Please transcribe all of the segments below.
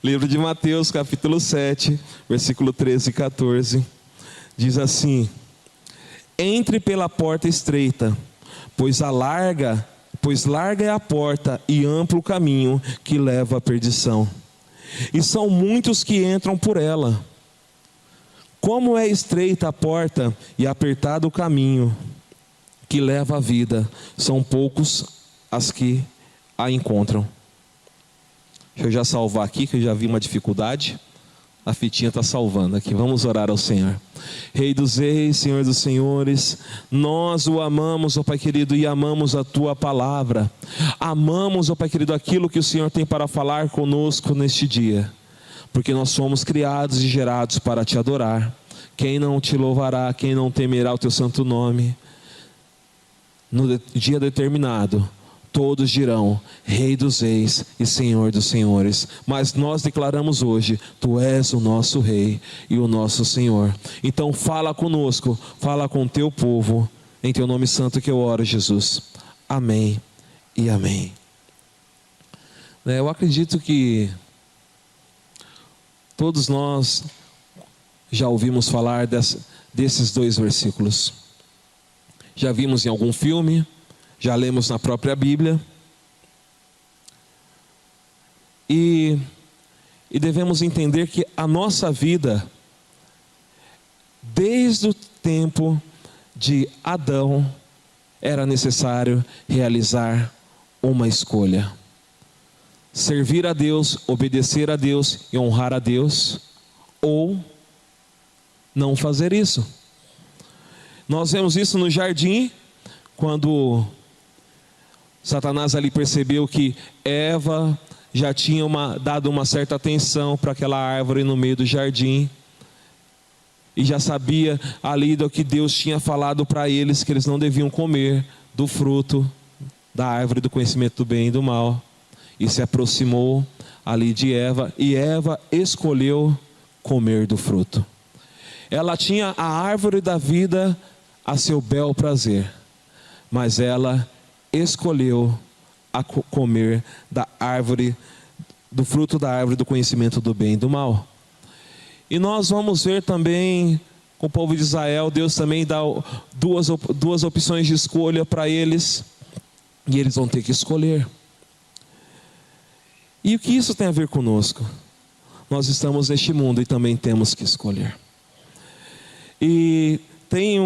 Livro de Mateus, capítulo 7, versículo 13 e 14. Diz assim: entre pela porta estreita, pois larga é a porta e amplo o caminho que leva à perdição, e são muitos que entram por ela. Como é estreita a porta e apertado o caminho que leva à vida, são poucos as que a encontram. Deixa eu já salvar aqui, que eu já vi uma dificuldade. A fitinha está salvando aqui. Vamos orar ao Senhor. Rei dos reis, Senhor dos senhores, nós o amamos, ó Pai querido, e amamos a Tua palavra. Amamos, ó Pai querido, aquilo que o Senhor tem para falar conosco neste dia, porque nós somos criados e gerados para Te adorar. Quem não Te louvará, quem não temerá o Teu santo nome? No dia determinado, todos dirão: Rei dos reis e Senhor dos senhores. Mas nós declaramos hoje: Tu és o nosso Rei e o nosso Senhor. Então fala conosco, fala com o Teu povo. Em Teu nome santo que eu oro, Jesus. Amém e amém. Eu acredito que todos nós já ouvimos falar desses dois versículos. Já vimos em algum filme, já lemos na própria Bíblia. E devemos entender que a nossa vida, desde o tempo de Adão, era necessário realizar uma escolha: servir a Deus, obedecer a Deus e honrar a Deus, ou não fazer isso. Nós vemos isso no jardim, quando Satanás ali percebeu que Eva já tinha dado uma certa atenção para aquela árvore no meio do jardim, e já sabia ali do que Deus tinha falado para eles, que eles não deviam comer do fruto da árvore do conhecimento do bem e do mal, e se aproximou ali de Eva, e Eva escolheu comer do fruto. Ela tinha a árvore da vida a seu bel prazer, mas ela escolheu comer do fruto da árvore do conhecimento do bem e do mal. E nós vamos ver também com o povo de Israel, Deus também dá duas opções de escolha para eles, e eles vão ter que escolher. E o que isso tem a ver conosco? Nós estamos neste mundo e também temos que escolher. E tem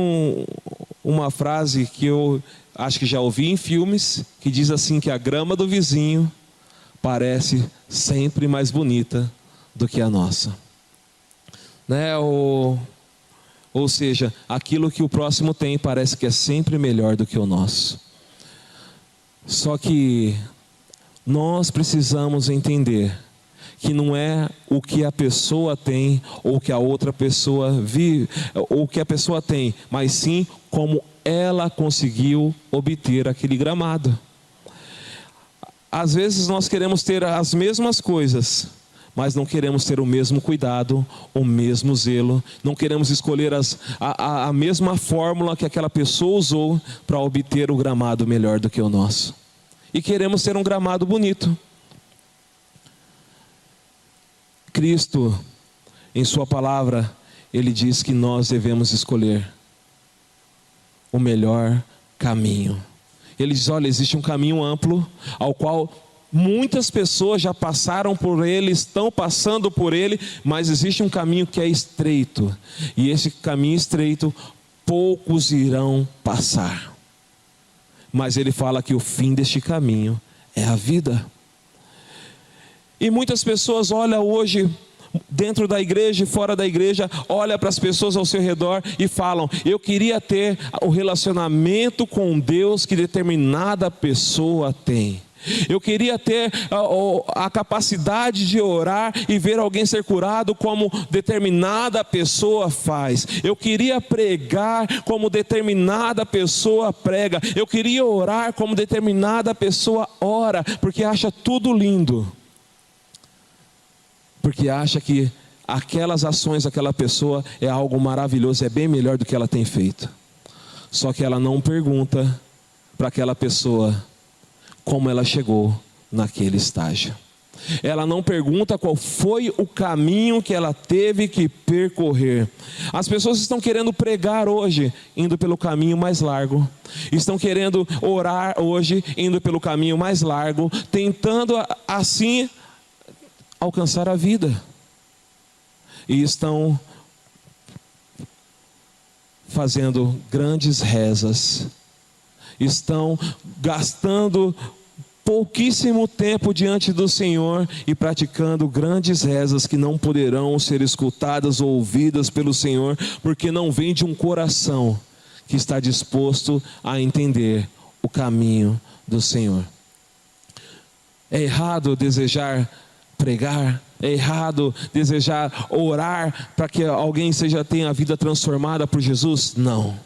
uma frase que eu acho que já ouvi em filmes, que diz assim, que a grama do vizinho parece sempre mais bonita do que a nossa, né? Ou seja, aquilo que o próximo tem parece que é sempre melhor do que o nosso. Só que nós precisamos entender que não é o que a pessoa tem, ou que a outra pessoa vive, ou que a pessoa tem, mas sim como ela conseguiu obter aquele gramado. Às vezes nós queremos ter as mesmas coisas, mas não queremos ter o mesmo cuidado, o mesmo zelo, não queremos escolher a mesma fórmula que aquela pessoa usou para obter o gramado melhor do que o nosso. E queremos ter um gramado bonito. Cristo, em sua palavra, Ele diz que nós devemos escolher o melhor caminho. Ele diz: olha, existe um caminho amplo, ao qual muitas pessoas já passaram por ele, estão passando por ele, mas existe um caminho que é estreito, e esse caminho estreito, poucos irão passar. Mas Ele fala que o fim deste caminho é a vida. E muitas pessoas olham hoje, dentro da igreja e fora da igreja, olham para as pessoas ao seu redor e falam: eu queria ter o relacionamento com Deus que determinada pessoa tem. Eu queria ter a capacidade de orar e ver alguém ser curado como determinada pessoa faz. Eu queria pregar como determinada pessoa prega. Eu queria orar como determinada pessoa ora, porque acha tudo lindo. Porque acha que aquelas ações daquela pessoa é algo maravilhoso, é bem melhor do que ela tem feito. Só que ela não pergunta para aquela pessoa como ela chegou naquele estágio. Ela não pergunta qual foi o caminho que ela teve que percorrer. As pessoas estão querendo pregar hoje, indo pelo caminho mais largo. Estão querendo orar hoje, indo pelo caminho mais largo, tentando assim alcançar a vida. E estão fazendo grandes rezas. Estão gastando pouquíssimo tempo diante do Senhor e praticando grandes rezas que não poderão ser escutadas ou ouvidas pelo Senhor, porque não vem de um coração que está disposto a entender o caminho do Senhor. É errado desejar pregar, é errado desejar orar para que alguém tenha a vida transformada por Jesus? Não.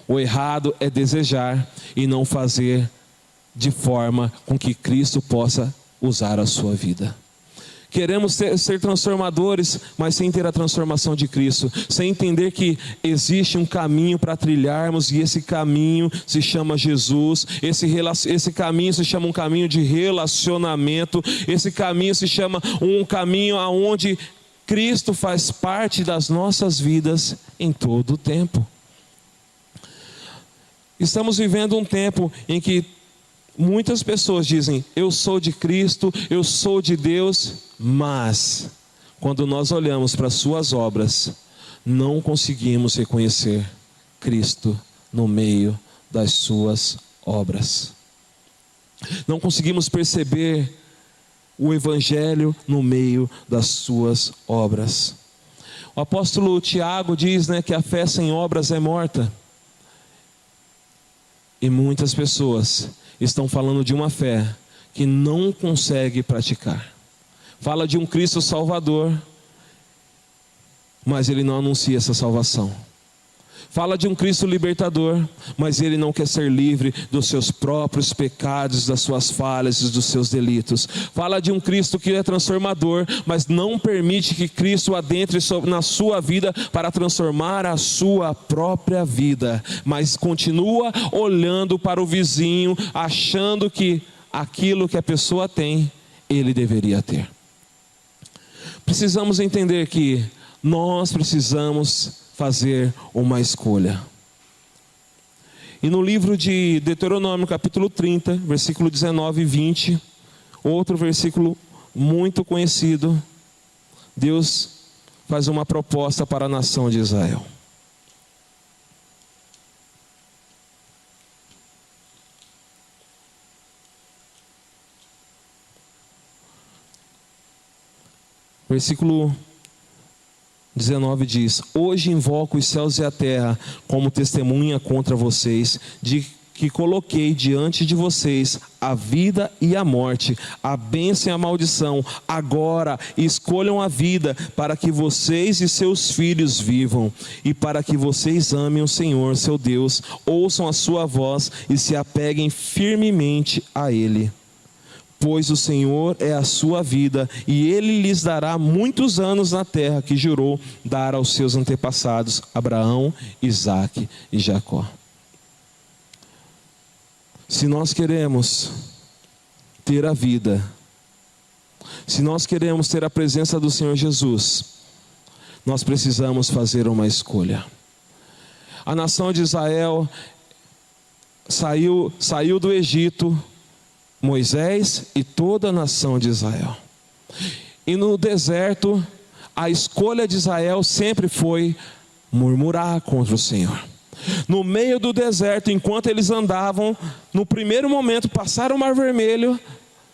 O errado é desejar e não fazer de forma com que Cristo possa usar a sua vida. Queremos ser transformadores, mas sem ter a transformação de Cristo, sem entender que existe um caminho para trilharmos, e esse caminho se chama Jesus. Esse caminho se chama um caminho de relacionamento. Esse caminho se chama um caminho onde Cristo faz parte das nossas vidas em todo o tempo. Estamos vivendo um tempo em que muitas pessoas dizem: eu sou de Cristo, eu sou de Deus, mas quando nós olhamos para as suas obras, não conseguimos reconhecer Cristo no meio das suas obras. Não conseguimos perceber o Evangelho no meio das suas obras. O apóstolo Tiago diz, que a fé sem obras é morta. E muitas pessoas estão falando de uma fé que não consegue praticar. Fala de um Cristo Salvador, mas ele não anuncia essa salvação. Fala de um Cristo libertador, mas ele não quer ser livre dos seus próprios pecados, das suas falhas e dos seus delitos. Fala de um Cristo que é transformador, mas não permite que Cristo adentre na sua vida para transformar a sua própria vida. Mas continua olhando para o vizinho, achando que aquilo que a pessoa tem, ele deveria ter. Precisamos entender que nós precisamos fazer uma escolha. E no livro de Deuteronômio, capítulo 30, versículo 19 e 20, outro versículo muito conhecido, Deus faz uma proposta para a nação de Israel. Versículo 19 diz: hoje invoco os céus e a terra como testemunha contra vocês, de que coloquei diante de vocês a vida e a morte, a bênção e a maldição. Agora escolham a vida, para que vocês e seus filhos vivam, e para que vocês amem o Senhor, seu Deus, ouçam a sua voz e se apeguem firmemente a Ele. Pois o Senhor é a sua vida, e Ele lhes dará muitos anos na terra que jurou dar aos seus antepassados, Abraão, Isaque e Jacó. Se nós queremos ter a vida, se nós queremos ter a presença do Senhor Jesus, nós precisamos fazer uma escolha. A nação de Israel saiu do Egito, Moisés e toda a nação de Israel. E no deserto, a escolha de Israel sempre foi murmurar contra o Senhor. No meio do deserto, enquanto eles andavam, no primeiro momento passaram o Mar Vermelho,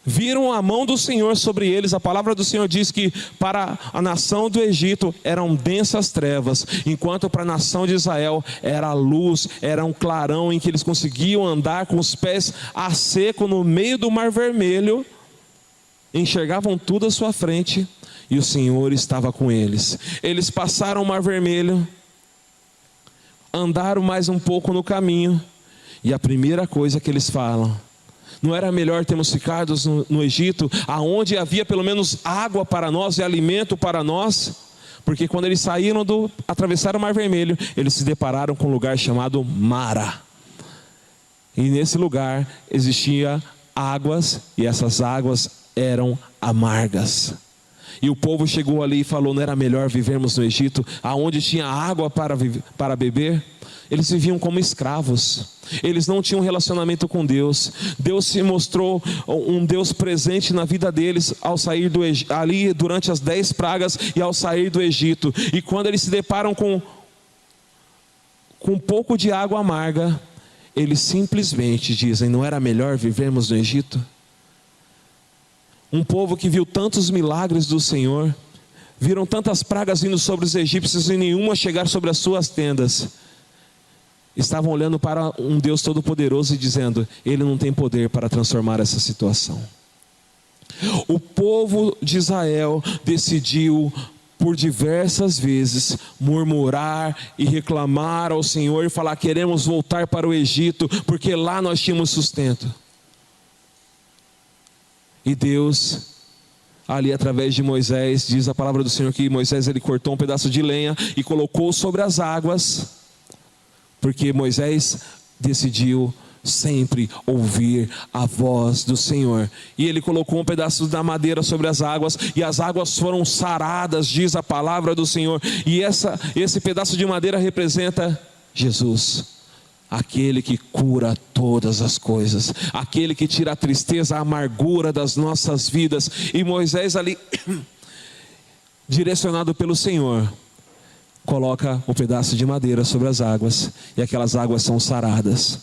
viram a mão do Senhor sobre eles. A palavra do Senhor diz que para a nação do Egito eram densas trevas, enquanto para a nação de Israel era luz, era um clarão em que eles conseguiam andar com os pés a seco no meio do Mar Vermelho, enxergavam tudo à sua frente e o Senhor estava com eles. Eles passaram o Mar Vermelho, andaram mais um pouco no caminho, e a primeira coisa que eles falam: não era melhor termos ficado no Egito, aonde havia pelo menos água para nós e alimento para nós? Porque quando eles atravessaram o Mar Vermelho, eles se depararam com um lugar chamado Mara. E nesse lugar existia águas, e essas águas eram amargas. E o povo chegou ali e falou: não era melhor vivermos no Egito, aonde tinha água para beber? Eles viviam como escravos, eles não tinham relacionamento com Deus. Deus se mostrou um Deus presente na vida deles ao sair do Egito, ali durante as 10 pragas e ao sair do Egito. E quando eles se deparam com um pouco de água amarga, eles simplesmente dizem: não era melhor vivermos no Egito? Um povo que viu tantos milagres do Senhor, viram tantas pragas vindo sobre os egípcios e nenhuma chegar sobre as suas tendas, estavam olhando para um Deus todo-poderoso e dizendo: Ele não tem poder para transformar essa situação. O povo de Israel decidiu por diversas vezes murmurar e reclamar ao Senhor e falar: queremos voltar para o Egito, porque lá nós tínhamos sustento. E Deus, ali através de Moisés, diz a palavra do Senhor que Moisés ele cortou um pedaço de lenha e colocou sobre as águas, porque Moisés decidiu sempre ouvir a voz do Senhor. E ele colocou um pedaço da madeira sobre as águas, e as águas foram saradas, diz a palavra do Senhor. E esse pedaço de madeira representa Jesus, aquele que cura todas as coisas, aquele que tira a tristeza, a amargura das nossas vidas. E Moisés ali, direcionado pelo Senhor, coloca o pedaço de madeira sobre as águas, e aquelas águas são saradas.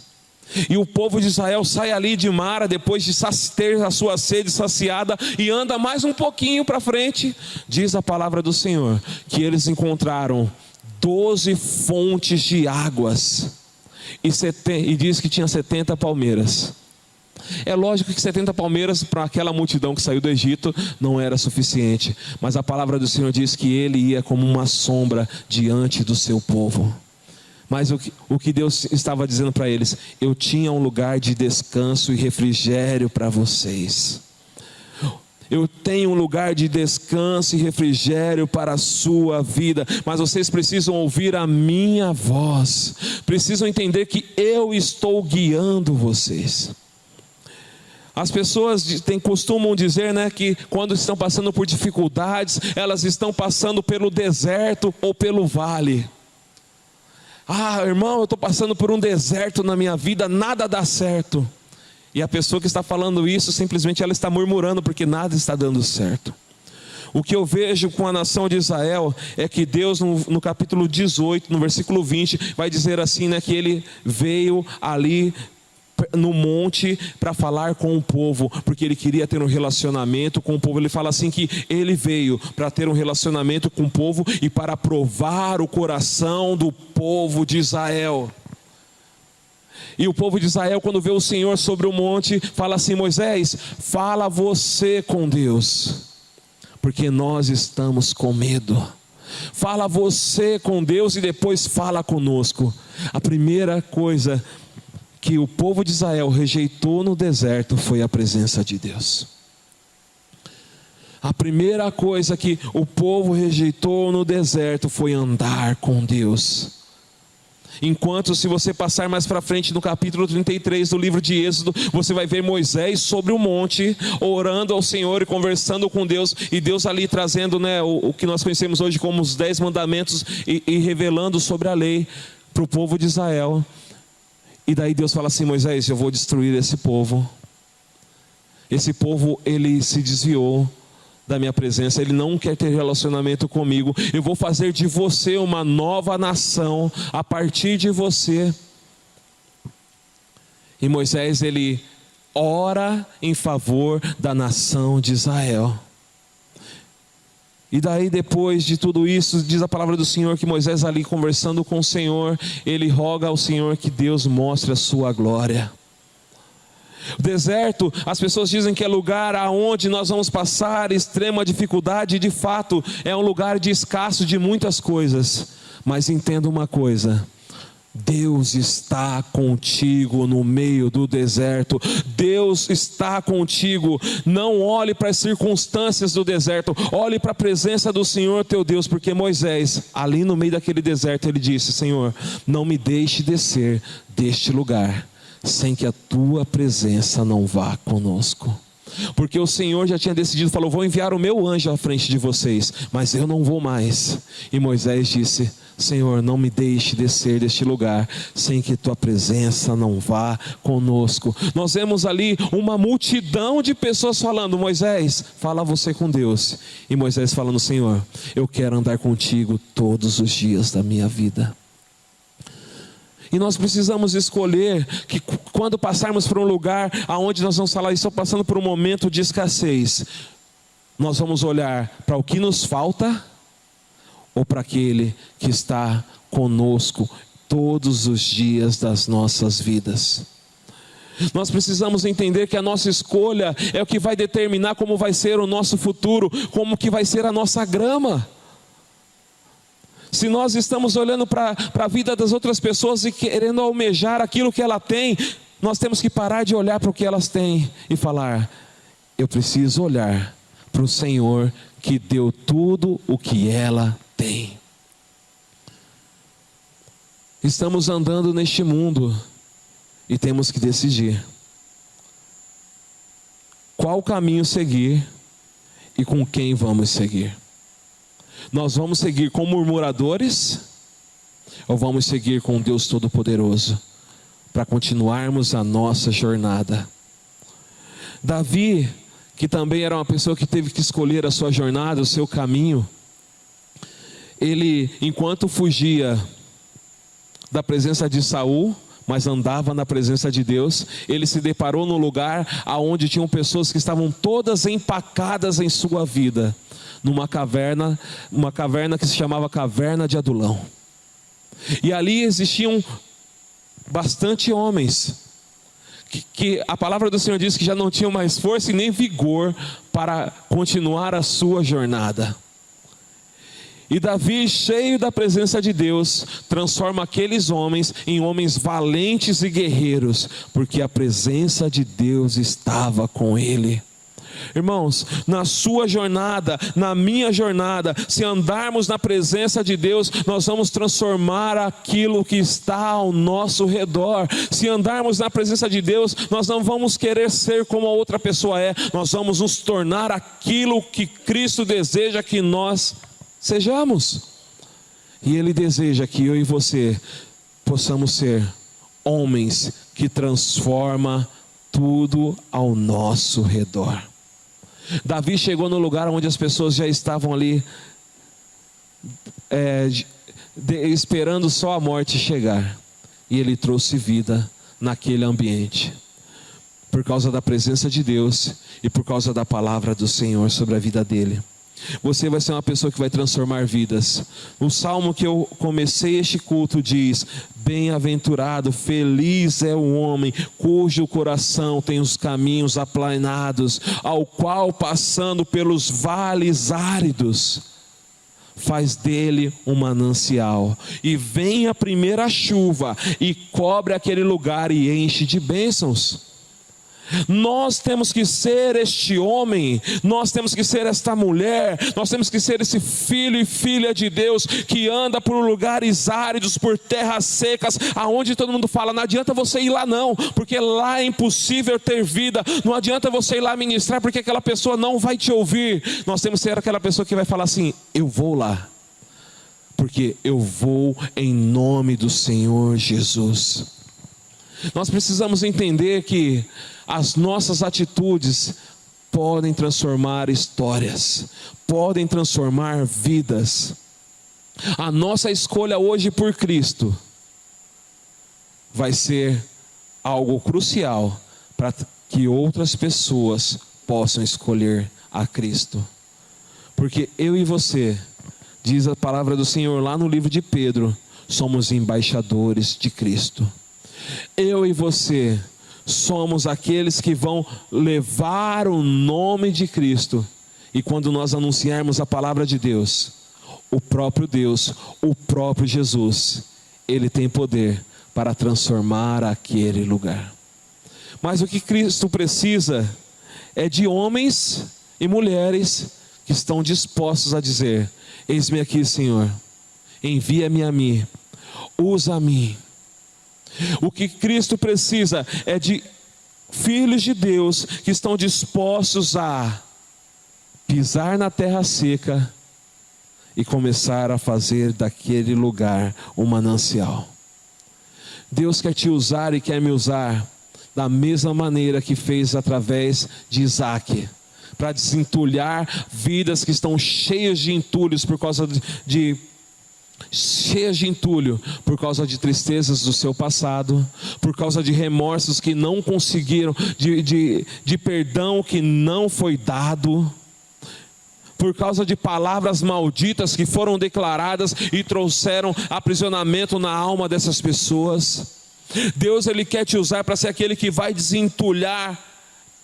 E o povo de Israel sai ali de Mara, depois de ter a sua sede saciada, e anda mais um pouquinho para frente. Diz a palavra do Senhor que eles encontraram 12 fontes de águas, e diz que tinha 70 palmeiras. É lógico que 70 palmeiras para aquela multidão que saiu do Egito não era suficiente, mas a palavra do Senhor diz que ele ia como uma sombra diante do seu povo. Mas o que Deus estava dizendo para eles: eu tinha um lugar de descanso e refrigério para vocês. Eu tenho um lugar de descanso e refrigério para a sua vida, mas vocês precisam ouvir a minha voz, precisam entender que eu estou guiando vocês. As pessoas costumam dizer, que quando estão passando por dificuldades, elas estão passando pelo deserto ou pelo vale. Irmão, eu estou passando por um deserto na minha vida, nada dá certo. E a pessoa que está falando isso, simplesmente ela está murmurando, porque nada está dando certo. O que eu vejo com a nação de Israel é que Deus, no capítulo 18, no versículo 20, vai dizer assim, que ele veio ali no monte para falar com o povo, porque ele queria ter um relacionamento com o povo. Ele fala assim que ele veio para ter um relacionamento com o povo e para provar o coração do povo de Israel. E o povo de Israel, quando vê o Senhor sobre o monte, fala assim: Moisés, fala você com Deus, porque nós estamos com medo. Fala você com Deus e depois fala conosco. A primeira coisa que o povo de Israel rejeitou no deserto foi a presença de Deus. A primeira coisa que o povo rejeitou no deserto foi andar com Deus. Enquanto, se você passar mais para frente no capítulo 33 do livro de Êxodo, você vai ver Moisés sobre o monte, orando ao Senhor e conversando com Deus, e Deus ali trazendo o que nós conhecemos hoje como os 10 mandamentos, e revelando sobre a lei para o povo de Israel. E daí Deus fala assim: Moisés, eu vou destruir esse povo. Esse povo, ele se desviou da minha presença, ele não quer ter relacionamento comigo. Eu vou fazer de você uma nova nação a partir de você. E Moisés, ele ora em favor da nação de Israel. E daí, depois de tudo isso, diz a palavra do Senhor que Moisés, ali conversando com o Senhor, ele roga ao Senhor que Deus mostre a sua glória. O deserto, as pessoas dizem que é lugar aonde nós vamos passar extrema dificuldade, e de fato é um lugar de escasso de muitas coisas. Mas entenda uma coisa: Deus está contigo no meio do deserto. Deus está contigo. Não olhe para as circunstâncias do deserto, olhe para a presença do Senhor teu Deus, porque Moisés, ali no meio daquele deserto, ele disse: Senhor, não me deixe descer deste lugar sem que a tua presença não vá conosco. Porque o Senhor já tinha decidido, falou: vou enviar o meu anjo à frente de vocês, mas eu não vou mais. E Moisés disse: Senhor, não me deixe descer deste lugar sem que tua presença não vá conosco. Nós vemos ali uma multidão de pessoas falando: Moisés, fala você com Deus. E Moisés falando: Senhor, eu quero andar contigo todos os dias da minha vida. E nós precisamos escolher que quando passarmos por um lugar onde nós vamos falar: estou passando por um momento de escassez, nós vamos olhar para o que nos falta ou para aquele que está conosco todos os dias das nossas vidas. Nós precisamos entender que a nossa escolha é o que vai determinar como vai ser o nosso futuro, como que vai ser a nossa grama. Se nós estamos olhando para a vida das outras pessoas e querendo almejar aquilo que ela tem, nós temos que parar de olhar para o que elas têm e falar: eu preciso olhar para o Senhor que deu tudo o que ela tem. Estamos andando neste mundo e temos que decidir qual caminho seguir e com quem vamos seguir. Nós vamos seguir com murmuradores ou vamos seguir com Deus Todo-Poderoso para continuarmos a nossa jornada? Davi, que também era uma pessoa que teve que escolher a sua jornada, o seu caminho, ele, enquanto fugia da presença de Saul, mas andava na presença de Deus, ele se deparou num lugar onde tinham pessoas que estavam todas empacadas em sua vida, numa caverna, uma caverna que se chamava Caverna de Adulão. E ali existiam bastante homens, que a palavra do Senhor diz que já não tinham mais força e nem vigor para continuar a sua jornada. E Davi, cheio da presença de Deus, transforma aqueles homens em homens valentes e guerreiros, porque a presença de Deus estava com ele. Irmãos, na sua jornada, na minha jornada, se andarmos na presença de Deus, nós vamos transformar aquilo que está ao nosso redor. Se andarmos na presença de Deus, nós não vamos querer ser como a outra pessoa é, nós vamos nos tornar aquilo que Cristo deseja que nós sejamos. E Ele deseja que eu e você possamos ser homens que transformam tudo ao nosso redor. Davi chegou no lugar onde as pessoas já estavam ali esperando só a morte chegar, e ele trouxe vida naquele ambiente, por causa da presença de Deus e por causa da palavra do Senhor sobre a vida dele. Você vai ser uma pessoa que vai transformar vidas. O salmo que eu comecei este culto diz: bem-aventurado, feliz é o homem cujo coração tem os caminhos aplanados, ao qual, passando pelos vales áridos, faz dele um manancial, e vem a primeira chuva e cobre aquele lugar e enche de bênçãos. Nós temos que ser este homem, nós temos que ser esta mulher, nós temos que ser esse filho e filha de Deus que anda por lugares áridos, por terras secas, aonde todo mundo fala: não adianta você ir lá não, porque lá é impossível ter vida. Não adianta você ir lá ministrar, porque aquela pessoa não vai te ouvir. Nós temos que ser aquela pessoa que vai falar assim: eu vou lá, porque eu vou em nome do Senhor Jesus. Nós precisamos entender que as nossas atitudes podem transformar histórias, podem transformar vidas. A nossa escolha hoje por Cristo vai ser algo crucial para que outras pessoas possam escolher a Cristo. Porque eu e você, diz a palavra do Senhor lá no livro de Pedro, somos embaixadores de Cristo. Eu e você somos aqueles que vão levar o nome de Cristo. E quando nós anunciarmos a palavra de Deus, o próprio Deus, o próprio Jesus, Ele tem poder para transformar aquele lugar. Mas o que Cristo precisa é de homens e mulheres que estão dispostos a dizer: eis-me aqui, Senhor, envia-me a mim, usa-me. O que Cristo precisa é de filhos de Deus que estão dispostos a pisar na terra seca e começar a fazer daquele lugar um manancial. Deus quer te usar e quer me usar da mesma maneira que fez através de Isaac, para desentulhar vidas que estão cheias de entulhos por causa cheias de entulho, por causa de tristezas do seu passado, por causa de remorsos que não conseguiram, de perdão que não foi dado, por causa de palavras malditas que foram declaradas e trouxeram aprisionamento na alma dessas pessoas. Deus, Ele quer te usar para ser aquele que vai desentulhar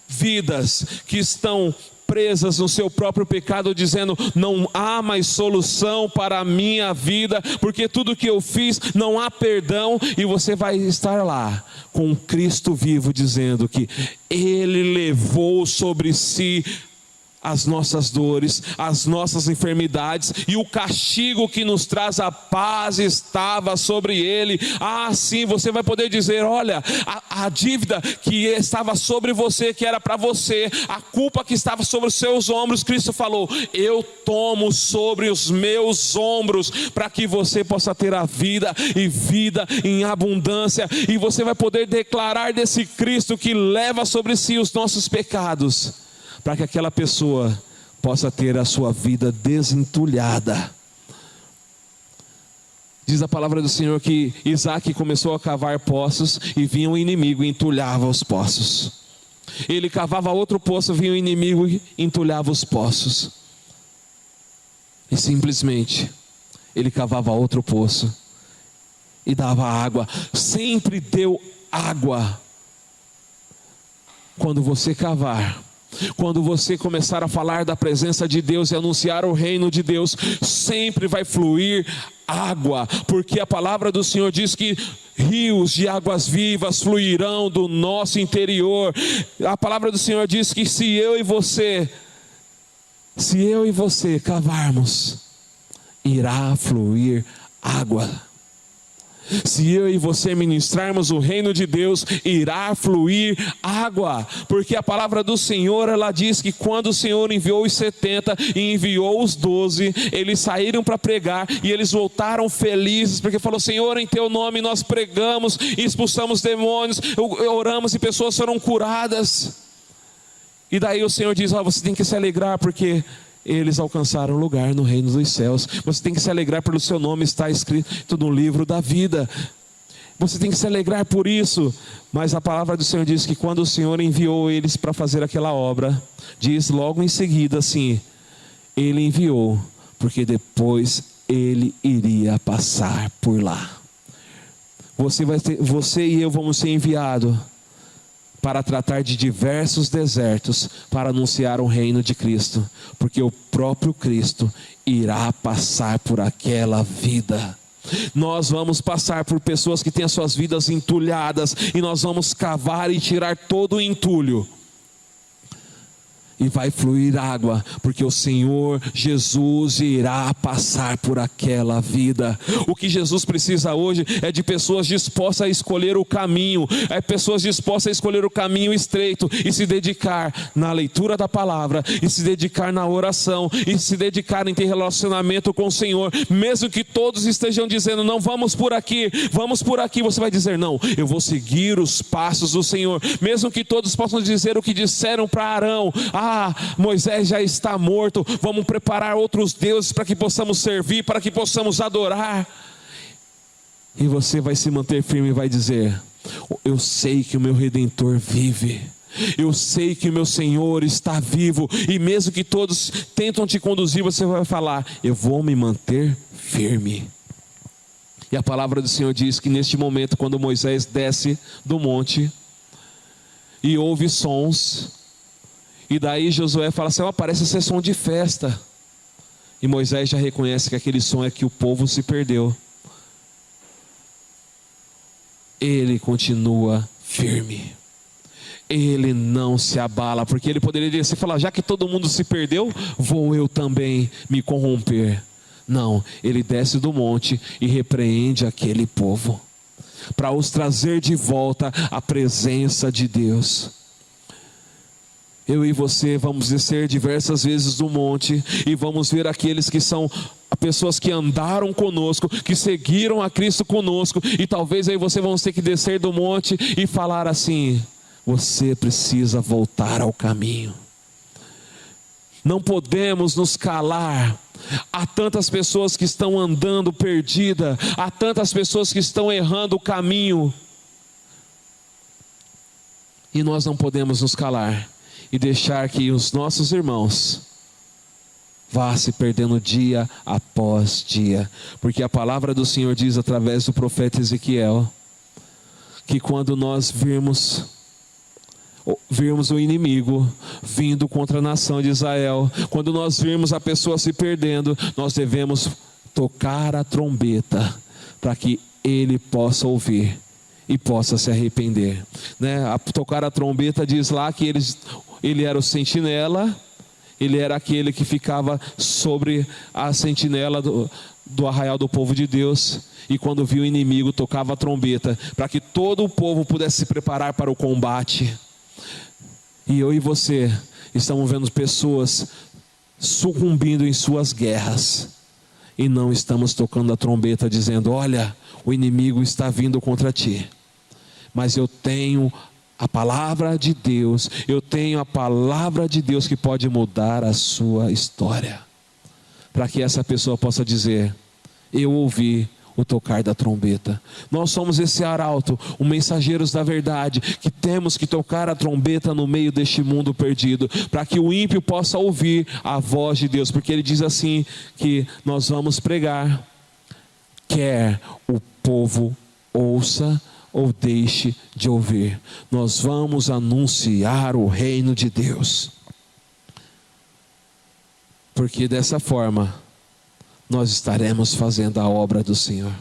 vidas que estão presas no seu próprio pecado, dizendo: não há mais solução para a minha vida, porque tudo que eu fiz não há perdão. E você vai estar lá com Cristo vivo, dizendo que Ele levou sobre si as nossas dores, as nossas enfermidades, e o castigo que nos traz a paz estava sobre Ele. Sim, você vai poder dizer: olha, a dívida que estava sobre você, que era para você, a culpa que estava sobre os seus ombros, Cristo falou: eu tomo sobre os meus ombros, para que você possa ter a vida, e vida em abundância. E você vai poder declarar desse Cristo que leva sobre si os nossos pecados, para que aquela pessoa possa ter a sua vida desentulhada. Diz a palavra do Senhor que Isaac começou a cavar poços, e vinha um inimigo e entulhava os poços. Ele cavava outro poço, vinha um inimigo e entulhava os poços. E simplesmente ele cavava outro poço e dava água. Sempre deu água. Quando você cavar, quando você começar a falar da presença de Deus e anunciar o reino de Deus, sempre vai fluir água, porque a palavra do Senhor diz que rios de águas vivas fluirão do nosso interior. A palavra do Senhor diz que se eu e você cavarmos, irá fluir água. Se eu e você ministrarmos o reino de Deus, irá fluir água, porque a palavra do Senhor, ela diz que quando o Senhor enviou os 70 e enviou os 12, eles saíram para pregar e eles voltaram felizes, porque falou: Senhor, em teu nome nós pregamos e expulsamos demônios, oramos e pessoas foram curadas. E daí o Senhor diz: você tem que se alegrar, porque eles alcançaram lugar no reino dos céus. Você tem que se alegrar pelo seu nome estar escrito no livro da vida. Você tem que se alegrar por isso. Mas a palavra do Senhor diz que quando o Senhor enviou eles para fazer aquela obra, diz logo em seguida assim: Ele enviou, porque depois Ele iria passar por lá. Você e eu vamos ser enviados para tratar de diversos desertos, para anunciar o reino de Cristo, porque o próprio Cristo irá passar por aquela vida. Nós vamos passar por pessoas que têm as suas vidas entulhadas, e nós vamos cavar e tirar todo o entulho, e vai fluir água, porque o Senhor Jesus irá passar por aquela vida. O que Jesus precisa hoje é de pessoas dispostas a escolher o caminho, pessoas dispostas a escolher o caminho estreito, e se dedicar na leitura da palavra, e se dedicar na oração, e se dedicar em ter relacionamento com o Senhor. Mesmo que todos estejam dizendo: não, vamos por aqui, você vai dizer: não, eu vou seguir os passos do Senhor. Mesmo que todos possam dizer o que disseram para Arão: Moisés já está morto, vamos preparar outros deuses para que possamos servir, para que possamos adorar. E você vai se manter firme e vai dizer: eu sei que o meu Redentor vive, eu sei que o meu Senhor está vivo. E mesmo que todos tentam te conduzir, você vai falar: eu vou me manter firme. E a palavra do Senhor diz que neste momento, quando Moisés desce do monte e ouve sons, e daí Josué fala assim: parece ser som de festa. E Moisés já reconhece que aquele som é que o povo se perdeu. Ele continua firme. Ele não se abala, porque ele poderia dizer, falar: já que todo mundo se perdeu, vou eu também me corromper. Não, ele desce do monte e repreende aquele povo, para os trazer de volta à presença de Deus. Eu e você vamos descer diversas vezes do monte e vamos ver aqueles que são pessoas que andaram conosco, que seguiram a Cristo conosco, e talvez aí você vamos ter que descer do monte e falar assim: você precisa voltar ao caminho. Não podemos nos calar. Há tantas pessoas que estão andando perdida, há tantas pessoas que estão errando o caminho, e nós não podemos nos calar e deixar que os nossos irmãos vá se perdendo dia após dia, porque a palavra do Senhor diz através do profeta Ezequiel, que quando nós virmos o inimigo vindo contra a nação de Israel, quando nós virmos a pessoa se perdendo, nós devemos tocar a trombeta, para que ele possa ouvir e possa se arrepender, né? Tocar a trombeta diz lá que ele era o sentinela, ele era aquele que ficava sobre a sentinela do arraial do povo de Deus, e quando viu o inimigo tocava a trombeta, para que todo o povo pudesse se preparar para o combate. E eu e você estamos vendo pessoas sucumbindo em suas guerras, e não estamos tocando a trombeta dizendo: olha, o inimigo está vindo contra ti, mas eu tenho a palavra de Deus, eu tenho a palavra de Deus que pode mudar a sua história, para que essa pessoa possa dizer: eu ouvi o tocar da trombeta. Nós somos esse arauto, os mensageiros da verdade, que temos que tocar a trombeta no meio deste mundo perdido, para que o ímpio possa ouvir a voz de Deus, porque ele diz assim, que nós vamos pregar, quer o povo ouça ou deixe de ouvir, nós vamos anunciar o reino de Deus, porque dessa forma nós estaremos fazendo a obra do Senhor.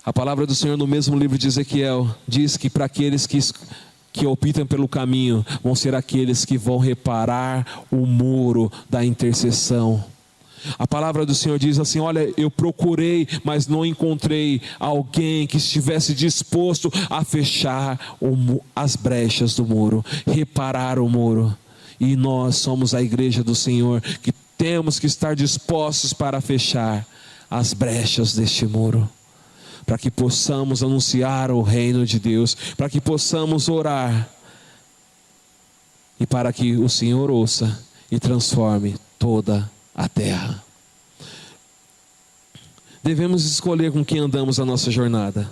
A palavra do Senhor no mesmo livro de Ezequiel diz que para aqueles que optam pelo caminho, vão ser aqueles que vão reparar o muro da intercessão. A palavra do Senhor diz assim: olha, eu procurei, mas não encontrei alguém que estivesse disposto a fechar as brechas do muro, reparar o muro. E nós somos a igreja do Senhor, que temos que estar dispostos para fechar as brechas deste muro, para que possamos anunciar o reino de Deus, para que possamos orar, e para que o Senhor ouça e transforme toda a terra. Devemos escolher com quem andamos a nossa jornada,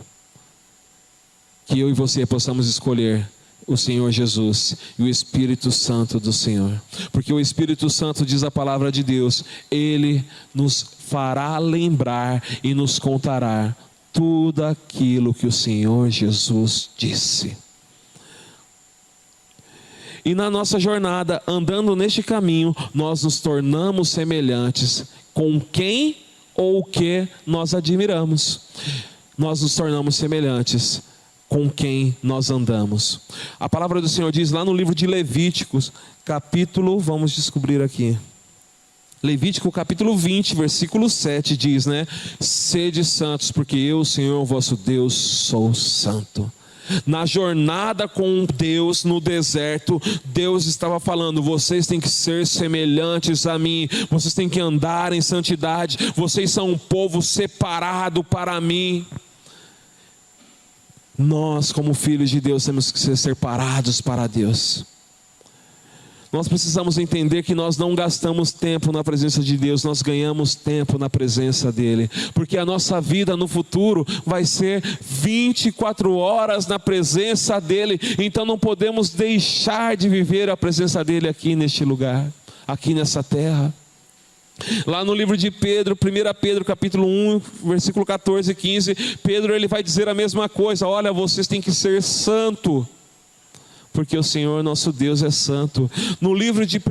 que eu e você possamos escolher o Senhor Jesus e o Espírito Santo do Senhor, porque o Espírito Santo, diz a palavra de Deus, ele nos fará lembrar e nos contará tudo aquilo que o Senhor Jesus disse. E na nossa jornada, andando neste caminho, nós nos tornamos semelhantes com quem ou o que nós admiramos. Nós nos tornamos semelhantes com quem nós andamos. A palavra do Senhor diz lá no livro de Levíticos, capítulo, vamos descobrir aqui, Levítico capítulo 20, versículo 7 diz, né? Sede santos, porque eu, Senhor, vosso Deus, sou santo. Na jornada com Deus no deserto, Deus estava falando: vocês têm que ser semelhantes a mim, vocês têm que andar em santidade, vocês são um povo separado para mim. Nós, como filhos de Deus, temos que ser separados para Deus. Nós precisamos entender que nós não gastamos tempo na presença de Deus, nós ganhamos tempo na presença dEle, porque a nossa vida no futuro vai ser 24 horas na presença dEle, então não podemos deixar de viver a presença dEle aqui neste lugar, aqui nessa terra. Lá no livro de Pedro, 1 Pedro capítulo 1, versículo 14 e 15, Pedro ele vai dizer a mesma coisa: olha, vocês têm que ser santo, porque o Senhor nosso Deus é santo. No livro de 1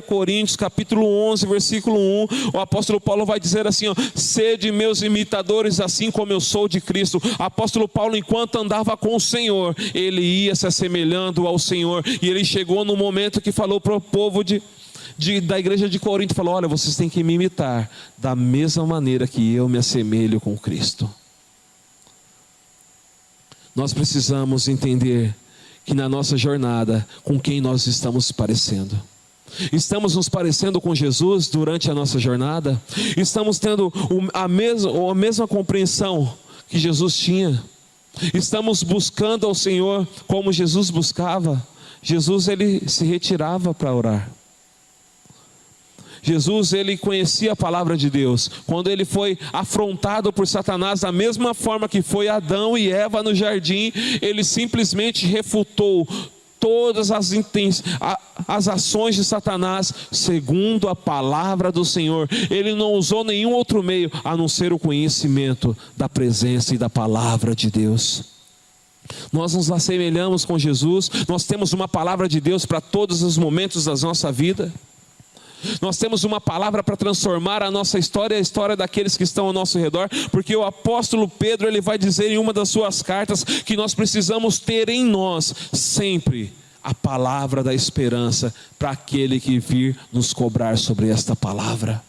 Coríntios capítulo 11, versículo 1, o apóstolo Paulo vai dizer assim, ó: sede meus imitadores, assim como eu sou de Cristo. O apóstolo Paulo, enquanto andava com o Senhor, ele ia se assemelhando ao Senhor, e ele chegou no momento que falou para o povo da igreja de Corinto, falou: olha, vocês têm que me imitar da mesma maneira que eu me assemelho com Cristo. Nós precisamos entender que na nossa jornada, com quem nós estamos parecendo. Estamos nos parecendo com Jesus durante a nossa jornada? Estamos tendo a mesma compreensão que Jesus tinha? Estamos buscando ao Senhor como Jesus buscava? Jesus, ele se retirava para orar. Jesus, ele conhecia a palavra de Deus. Quando ele foi afrontado por Satanás, da mesma forma que foi Adão e Eva no jardim, ele simplesmente refutou todas as ações de Satanás, segundo a palavra do Senhor. Ele não usou nenhum outro meio, a não ser o conhecimento da presença e da palavra de Deus. Nós nos assemelhamos com Jesus, nós temos uma palavra de Deus para todos os momentos da nossa vida. Nós temos uma palavra para transformar a nossa história e a história daqueles que estão ao nosso redor, porque o apóstolo Pedro, ele vai dizer em uma das suas cartas, que nós precisamos ter em nós, sempre, a palavra da esperança, para aquele que vir nos cobrar sobre esta palavra.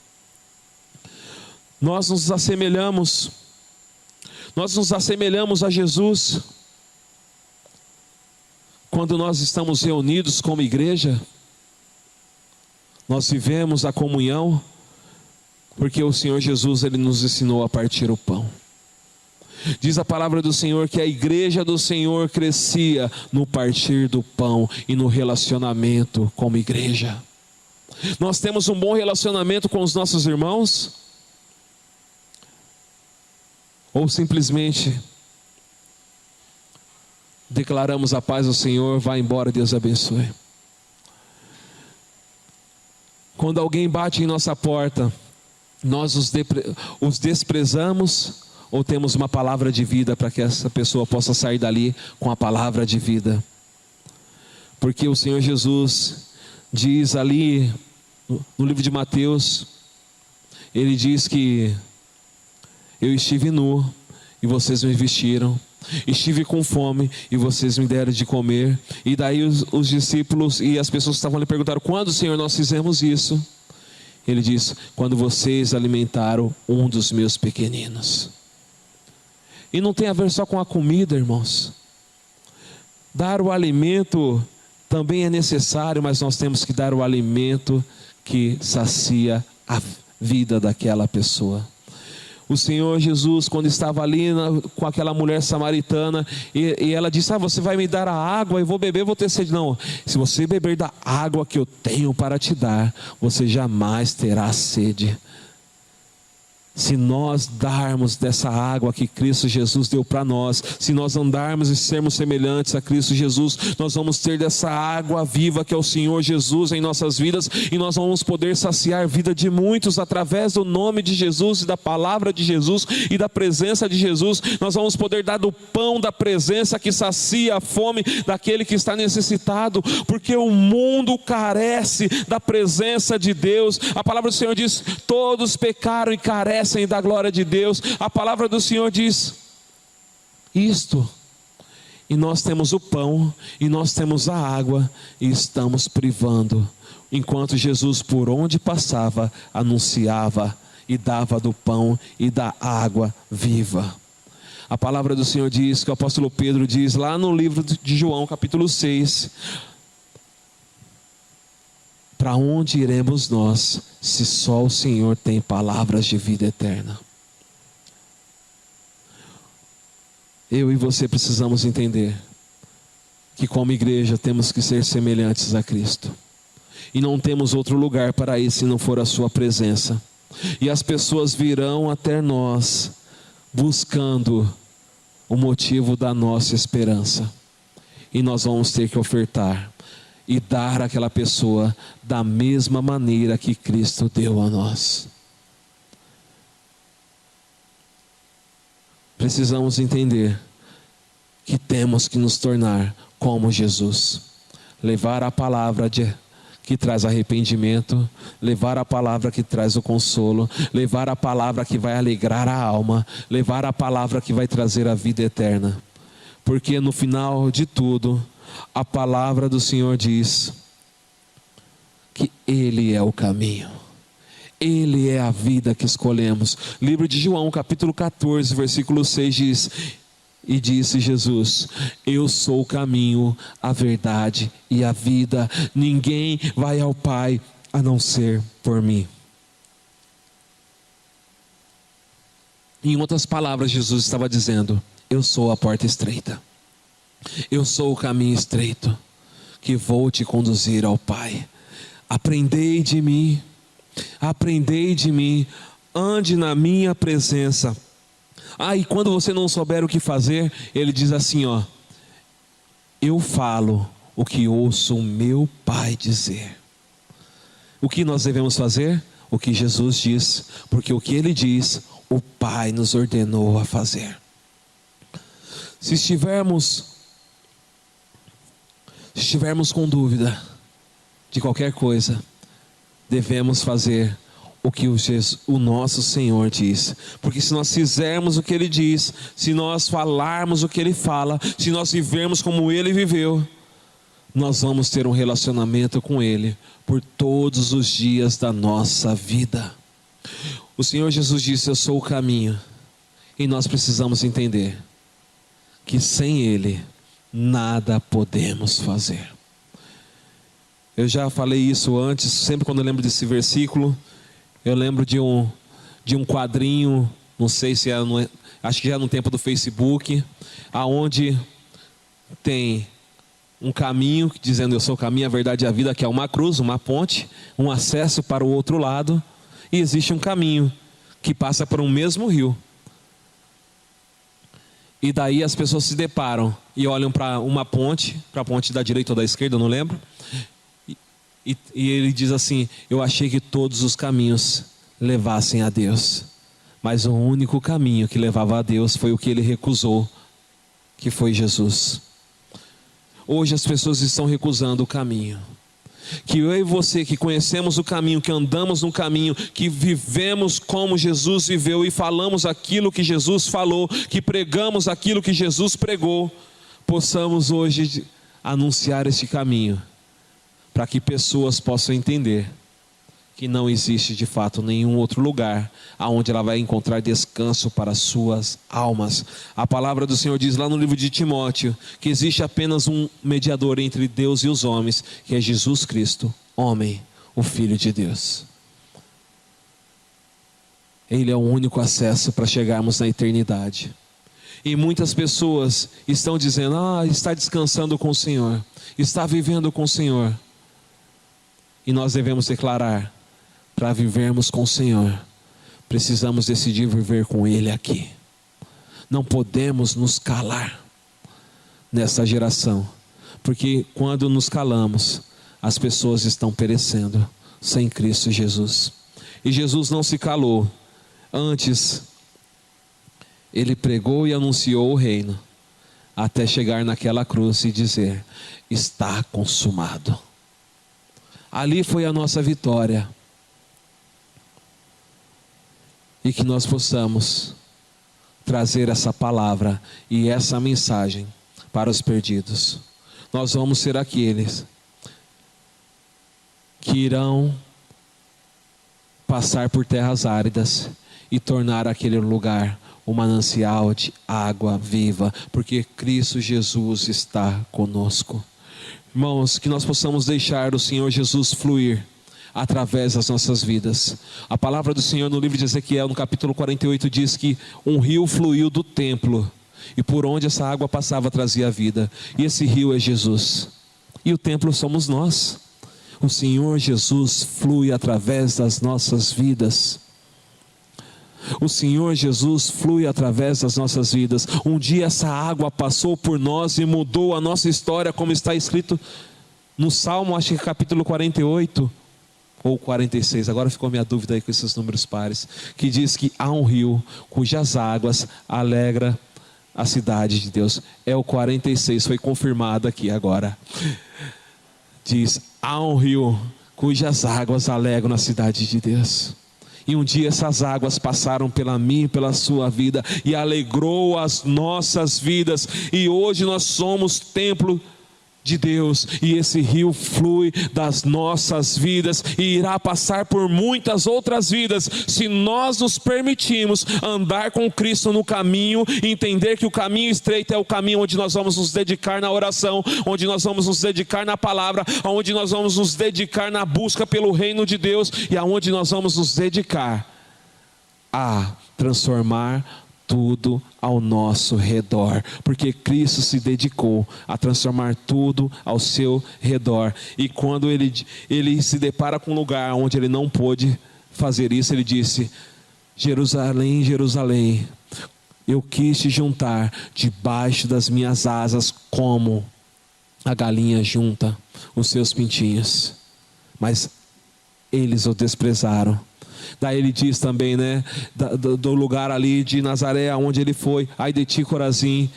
Nós nos assemelhamos a Jesus, quando nós estamos reunidos como igreja. Nós vivemos a comunhão, porque o Senhor Jesus, ele nos ensinou a partir o pão. Diz a palavra do Senhor que a igreja do Senhor crescia no partir do pão e no relacionamento como igreja. Nós temos um bom relacionamento com os nossos irmãos? Ou simplesmente declaramos a paz do Senhor, vai embora, Deus abençoe? Quando alguém bate em nossa porta, nós os desprezamos, ou temos uma palavra de vida para que essa pessoa possa sair dali com a palavra de vida? Porque o Senhor Jesus diz ali no livro de Mateus, ele diz que eu estive nu e vocês me vestiram, estive com fome e vocês me deram de comer. E daí os discípulos e as pessoas que estavam ali perguntaram: quando, Senhor, nós fizemos isso? Ele diz: quando vocês alimentaram um dos meus pequeninos. E não tem a ver só com a comida, irmãos. Dar o alimento também é necessário, mas nós temos que dar o alimento que sacia a vida daquela pessoa. O Senhor Jesus, quando estava ali com aquela mulher samaritana, e ela disse: você vai me dar a água, eu vou beber, vou ter sede. Não, se você beber da água que eu tenho para te dar, você jamais terá sede. Se nós darmos dessa água que Cristo Jesus deu para nós, se nós andarmos e sermos semelhantes a Cristo Jesus, nós vamos ter dessa água viva que é o Senhor Jesus em nossas vidas, e nós vamos poder saciar a vida de muitos através do nome de Jesus e da palavra de Jesus e da presença de Jesus. Nós vamos poder dar do pão da presença que sacia a fome daquele que está necessitado, porque o mundo carece da presença de Deus. A palavra do Senhor diz: todos pecaram e carecem da glória de Deus. A palavra do Senhor diz isto, e nós temos o pão e nós temos a água, e estamos privando, enquanto Jesus por onde passava anunciava e dava do pão e da água viva. A palavra do Senhor diz, que o apóstolo Pedro diz lá no livro de João capítulo 6: para onde iremos nós, se só o Senhor tem palavras de vida eterna? Eu e você precisamos entender que como igreja temos que ser semelhantes a Cristo. E não temos outro lugar para ir se não for a sua presença. E as pessoas virão até nós buscando o motivo da nossa esperança. E nós vamos ter que ofertar e dar àquela pessoa da mesma maneira que Cristo deu a nós. Precisamos entender que temos que nos tornar como Jesus. Levar a palavra que traz arrependimento, levar a palavra que traz o consolo, levar a palavra que vai alegrar a alma, levar a palavra que vai trazer a vida eterna. Porque no final de tudo, a palavra do Senhor diz que Ele é o caminho, Ele é a vida que escolhemos. Livro de João capítulo 14 versículo 6 diz: E disse Jesus: eu sou o caminho, a verdade e a vida. Ninguém vai ao Pai a não ser por mim. Em outras palavras, Jesus estava dizendo: eu sou a porta estreita. Eu sou o caminho estreito que vou te conduzir ao Pai. Aprendei de mim, ande na minha presença. E quando você não souber o que fazer, ele diz assim, eu falo o que ouço o meu Pai dizer. O que nós devemos fazer? O que Jesus diz, porque o que ele diz, o Pai nos ordenou a fazer. Se estivermos com dúvida de qualquer coisa, devemos fazer o que o nosso Senhor diz. Porque se nós fizermos o que Ele diz, se nós falarmos o que Ele fala, se nós vivermos como Ele viveu, nós vamos ter um relacionamento com Ele por todos os dias da nossa vida. O Senhor Jesus disse: eu sou o caminho. E nós precisamos entender que sem Ele nada podemos fazer. Eu já falei isso antes, sempre quando eu lembro desse versículo, eu lembro de um quadrinho, não sei se acho que já no tempo do Facebook, aonde tem um caminho dizendo: eu sou o caminho, a verdade e a vida, que é uma cruz, uma ponte, um acesso para o outro lado, e existe um caminho que passa por um mesmo rio. E daí as pessoas se deparam e olham para uma ponte, para a ponte da direita ou da esquerda, eu não lembro. E ele diz assim: eu achei que todos os caminhos levassem a Deus, mas o único caminho que levava a Deus foi o que ele recusou, que foi Jesus. Hoje as pessoas estão recusando o caminho. Que eu e você, que conhecemos o caminho, que andamos no caminho, que vivemos como Jesus viveu e falamos aquilo que Jesus falou, que pregamos aquilo que Jesus pregou, possamos hoje anunciar este caminho, para que pessoas possam entender que não existe de fato nenhum outro lugar aonde ela vai encontrar descanso para suas almas. A palavra do Senhor diz lá no livro de Timóteo que existe apenas um mediador entre Deus e os homens, que é Jesus Cristo, homem, o Filho de Deus. Ele é o único acesso para chegarmos na eternidade. E muitas pessoas estão dizendo: está descansando com o Senhor, está vivendo com o Senhor. E nós devemos declarar: para vivermos com o Senhor, precisamos decidir viver com Ele aqui. Não podemos nos calar nessa geração, porque quando nos calamos, as pessoas estão perecendo sem Cristo Jesus. E Jesus não se calou, antes Ele pregou e anunciou o reino, até chegar naquela cruz e dizer: está consumado. Ali foi a nossa vitória. E que nós possamos trazer essa palavra e essa mensagem para os perdidos. Nós vamos ser aqueles que irão passar por terras áridas e tornar aquele lugar um manancial de água viva, porque Cristo Jesus está conosco. Irmãos, que nós possamos deixar o Senhor Jesus fluir através das nossas vidas. A palavra do Senhor no livro de Ezequiel, no capítulo 48, diz que um rio fluiu do templo, e por onde essa água passava trazia vida. E esse rio é Jesus, e o templo somos nós. O Senhor Jesus flui através das nossas vidas. O Senhor Jesus flui através das nossas vidas. Um dia essa água passou por nós e mudou a nossa história, como está escrito no Salmo, acho que capítulo 48 ou 46, agora ficou minha dúvida aí com esses números pares, que diz que há um rio cujas águas alegra a cidade de Deus. É o 46, foi confirmado aqui agora. Diz: há um rio cujas águas alegram a cidade de Deus. E um dia essas águas passaram pela minha e pela sua vida e alegrou as nossas vidas. E hoje nós somos templo de Deus, e esse rio flui das nossas vidas e irá passar por muitas outras vidas, se nós nos permitirmos andar com Cristo no caminho, entender que o caminho estreito é o caminho onde nós vamos nos dedicar na oração, onde nós vamos nos dedicar na palavra, onde nós vamos nos dedicar na busca pelo reino de Deus, e aonde nós vamos nos dedicar a transformar tudo ao nosso redor, porque Cristo se dedicou a transformar tudo ao seu redor. E quando ele se depara com um lugar onde ele não pôde fazer isso, ele disse: Jerusalém, Jerusalém, eu quis te juntar debaixo das minhas asas, como a galinha junta os seus pintinhos, mas eles o desprezaram. Daí ele diz também, né, do lugar ali de Nazaré, onde ele foi: ai de ti, Corazim,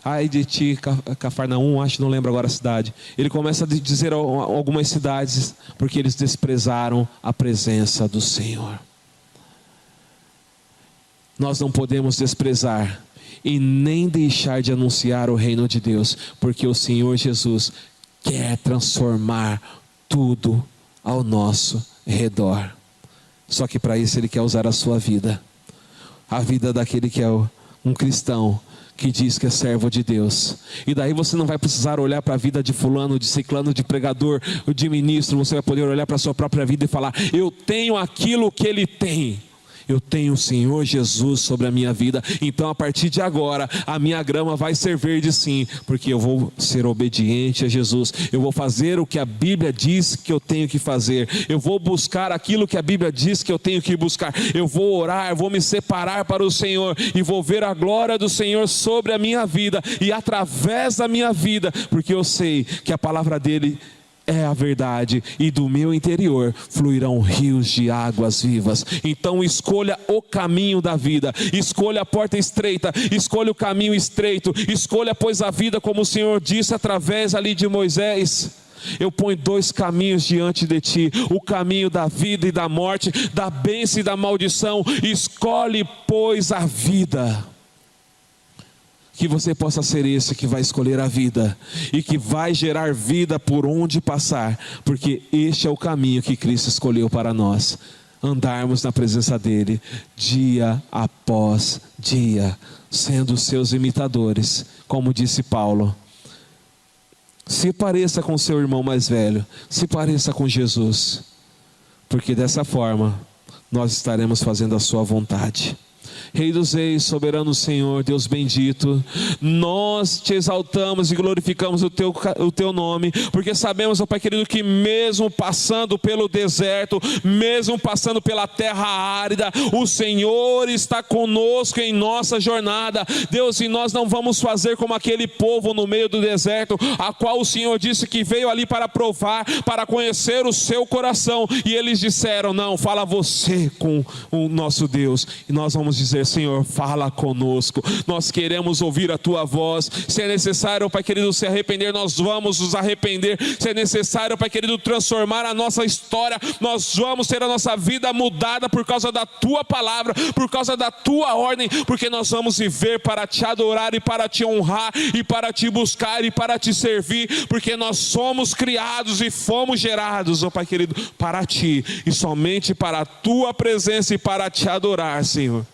ai de ti, Cafarnaum, acho, não lembro agora a cidade. Ele começa a dizer algumas cidades, porque eles desprezaram a presença do Senhor. Nós não podemos desprezar e nem deixar de anunciar o reino de Deus, porque o Senhor Jesus quer transformar tudo ao nosso redor. Só que para isso Ele quer usar a sua vida, a vida daquele que é um cristão, que diz que é servo de Deus. E daí você não vai precisar olhar para a vida de fulano, de ciclano, de pregador, de ministro. Você vai poder olhar para a sua própria vida e falar: eu tenho aquilo que ele tem. Eu tenho o Senhor Jesus sobre a minha vida, então a partir de agora a minha grama vai ser verde sim, porque eu vou ser obediente a Jesus, eu vou fazer o que a Bíblia diz que eu tenho que fazer, eu vou buscar aquilo que a Bíblia diz que eu tenho que buscar, eu vou orar, eu vou me separar para o Senhor, e vou ver a glória do Senhor sobre a minha vida, e através da minha vida, porque eu sei que a palavra dele é a verdade, e do meu interior fluirão rios de águas vivas. Então escolha o caminho da vida, escolha a porta estreita, escolha o caminho estreito, escolha, pois, a vida, como o Senhor disse através ali de Moisés: eu ponho dois caminhos diante de ti, o caminho da vida e da morte, da bênção e da maldição. Escolhe, pois, a vida. Que você possa ser esse que vai escolher a vida, e que vai gerar vida por onde passar, porque este é o caminho que Cristo escolheu para nós, andarmos na presença dele, dia após dia, sendo seus imitadores, como disse Paulo. Se pareça com seu irmão mais velho, se pareça com Jesus, porque dessa forma nós estaremos fazendo a sua vontade. Rei dos reis, soberano Senhor, Deus bendito, nós te exaltamos e glorificamos o teu nome, porque sabemos, ó Pai querido, que mesmo passando pelo deserto, mesmo passando pela terra árida, o Senhor está conosco em nossa jornada, Deus, e nós não vamos fazer como aquele povo no meio do deserto, a qual o Senhor disse que veio ali para provar, para conhecer o seu coração, e eles disseram: não, fala você com o nosso Deus, e nós vamos dizer: Senhor, fala conosco, nós queremos ouvir a tua voz. Se é necessário, Pai querido, se arrepender, nós vamos nos arrepender. Se é necessário, Pai querido, transformar a nossa história, nós vamos ter a nossa vida mudada por causa da tua palavra, por causa da tua ordem, porque nós vamos viver para te adorar e para te honrar e para te buscar e para te servir, porque nós somos criados e fomos gerados, ó Pai querido, para ti e somente para a tua presença e para te adorar, Senhor.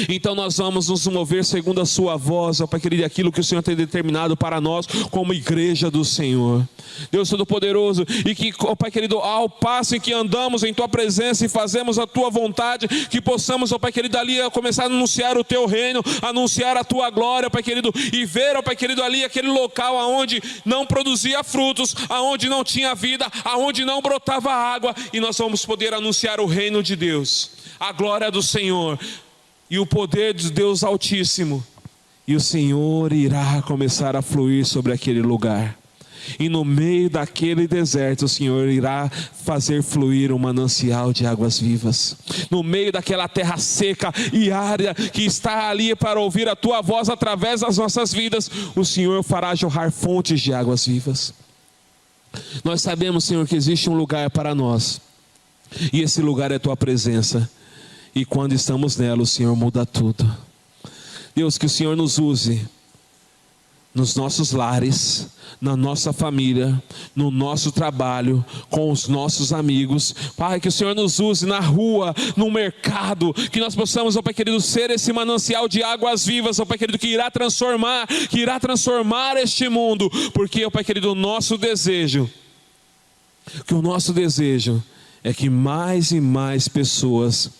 Então nós vamos nos mover segundo a sua voz, ó Pai querido, aquilo que o Senhor tem determinado para nós como igreja do Senhor. Deus Todo-Poderoso, e que, ó Pai querido, ao passo em que andamos em tua presença e fazemos a tua vontade, que possamos, ó Pai querido, ali começar a anunciar o teu reino, anunciar a tua glória, ó Pai querido, e ver, ó Pai querido, ali aquele local aonde não produzia frutos, aonde não tinha vida, aonde não brotava água, e nós vamos poder anunciar o reino de Deus, a glória do Senhor e o poder de Deus Altíssimo, e o Senhor irá começar a fluir sobre aquele lugar, e no meio daquele deserto o Senhor irá fazer fluir um manancial de águas vivas, no meio daquela terra seca e árida que está ali para ouvir a tua voz através das nossas vidas, o Senhor fará jorrar fontes de águas vivas. Nós sabemos, Senhor, que existe um lugar para nós, e esse lugar é a tua presença. E quando estamos nela, o Senhor muda tudo. Deus, que o Senhor nos use nos nossos lares, na nossa família, no nosso trabalho, com os nossos amigos. Pai, que o Senhor nos use na rua, no mercado, que nós possamos, ó Pai querido, ser esse manancial de águas vivas, ó Pai querido, que irá transformar este mundo, porque, ó Pai querido, o nosso desejo é que mais e mais pessoas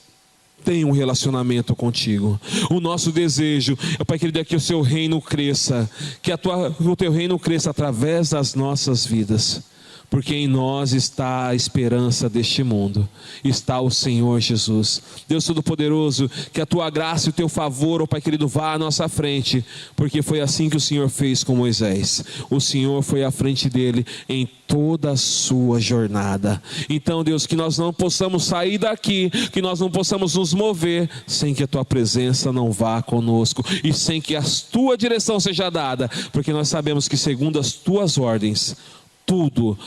tenha um relacionamento contigo. O nosso desejo, Pai querido, é que o seu reino cresça, que o teu reino cresça através das nossas vidas, porque em nós está a esperança deste mundo, está o Senhor Jesus. Deus Todo-Poderoso, que a tua graça e o teu favor, ó Pai querido, vá à nossa frente, porque foi assim que o Senhor fez com Moisés. O Senhor foi à frente dele em toda a sua jornada. Então, Deus, que nós não possamos sair daqui, que nós não possamos nos mover sem que a tua presença não vá conosco e sem que a tua direção seja dada, porque nós sabemos que segundo as tuas ordens, tudo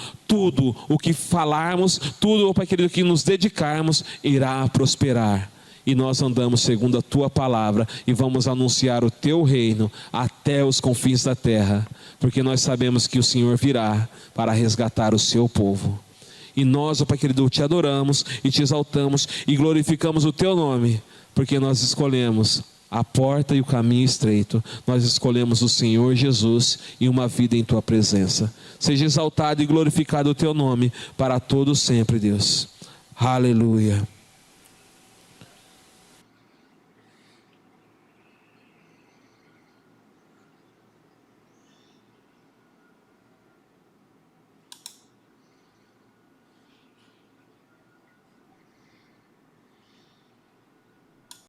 o que falarmos, tudo, ó Pai querido, que nos dedicarmos, irá prosperar. E nós andamos segundo a tua palavra e vamos anunciar o teu reino até os confins da terra, porque nós sabemos que o Senhor virá para resgatar o seu povo. E nós, ó Pai querido, te adoramos e te exaltamos e glorificamos o teu nome, porque nós escolhemos a porta e o caminho estreito. Nós escolhemos o Senhor Jesus e uma vida em tua presença. Seja exaltado e glorificado o teu nome para todo sempre, Deus. Aleluia.